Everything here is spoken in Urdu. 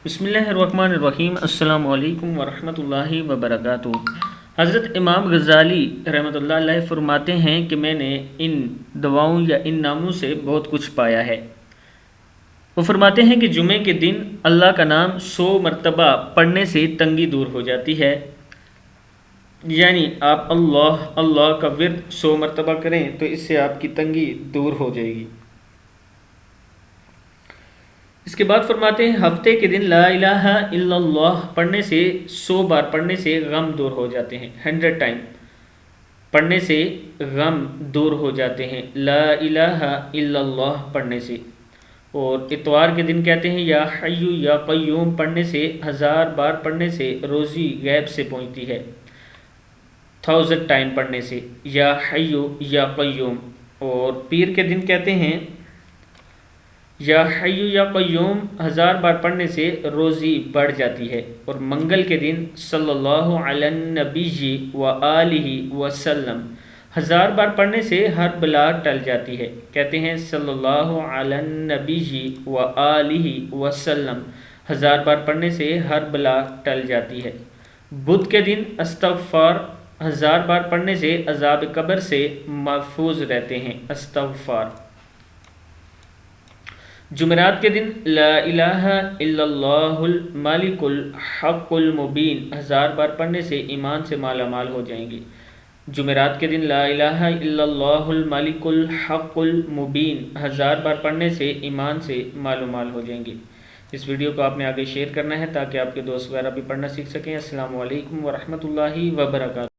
بسم اللہ الرحمن الرحیم۔ السلام علیکم ورحمۃ اللہ وبرکاتہ۔ حضرت امام غزالی رحمۃ اللہ علیہ فرماتے ہیں کہ میں نے ان دعاؤں یا ان ناموں سے بہت کچھ پایا ہے۔ وہ فرماتے ہیں کہ جمعے کے دن اللہ کا نام 100 مرتبہ پڑھنے سے تنگی دور ہو جاتی ہے، یعنی آپ اللہ اللہ کا ورد 100 مرتبہ کریں تو اس سے آپ کی تنگی دور ہو جائے گی۔ اس کے بعد فرماتے ہیں ہفتے کے دن لا الہ الا اللہ پڑھنے سے 100 بار پڑھنے سے غم دور ہو جاتے ہیں، 100 ٹائم پڑھنے سے غم دور ہو جاتے ہیں لا الہ الا اللہ پڑھنے سے۔ اور اتوار کے دن کہتے ہیں یا حی یا قیوم پڑھنے سے 1000 بار پڑھنے سے روزی غیب سے پہنچتی ہے، 1000 ٹائم پڑھنے سے یا حی یا قیوم۔ اور پیر کے دن کہتے ہیں یا حی یا قیوم 1000 بار پڑھنے سے روزی بڑھ جاتی ہے۔ اور منگل کے دن صلی اللہ علی النبی وآلہ وسلم 1000 بار پڑھنے سے ہر بلا ٹل جاتی ہے، کہتے ہیں صلی اللہ علی النبی وآلہ وسلم 1000 بار پڑھنے سے ہر بلا ٹل جاتی ہے۔ بدھ کے دن استغفار 1000 بار پڑھنے سے عذاب قبر سے محفوظ رہتے ہیں، استغفار۔ جمعرات کے دن لا الہ الا اللہ الملک الحق المبین 1000 بار پڑھنے سے ایمان سے مالا مال ہو جائیں گے۔ جمعرات کے دن لا الہ الا اللہ الملک الحق المبین 1000 بار پڑھنے سے ایمان سے مال و مال ہو جائیں گے۔ اس ویڈیو کو آپ نے آگے شیئر کرنا ہے تاکہ آپ کے دوست وغیرہ بھی پڑھنا سیکھ سکیں۔ السلام علیکم ورحمۃ اللہ وبرکاتہ۔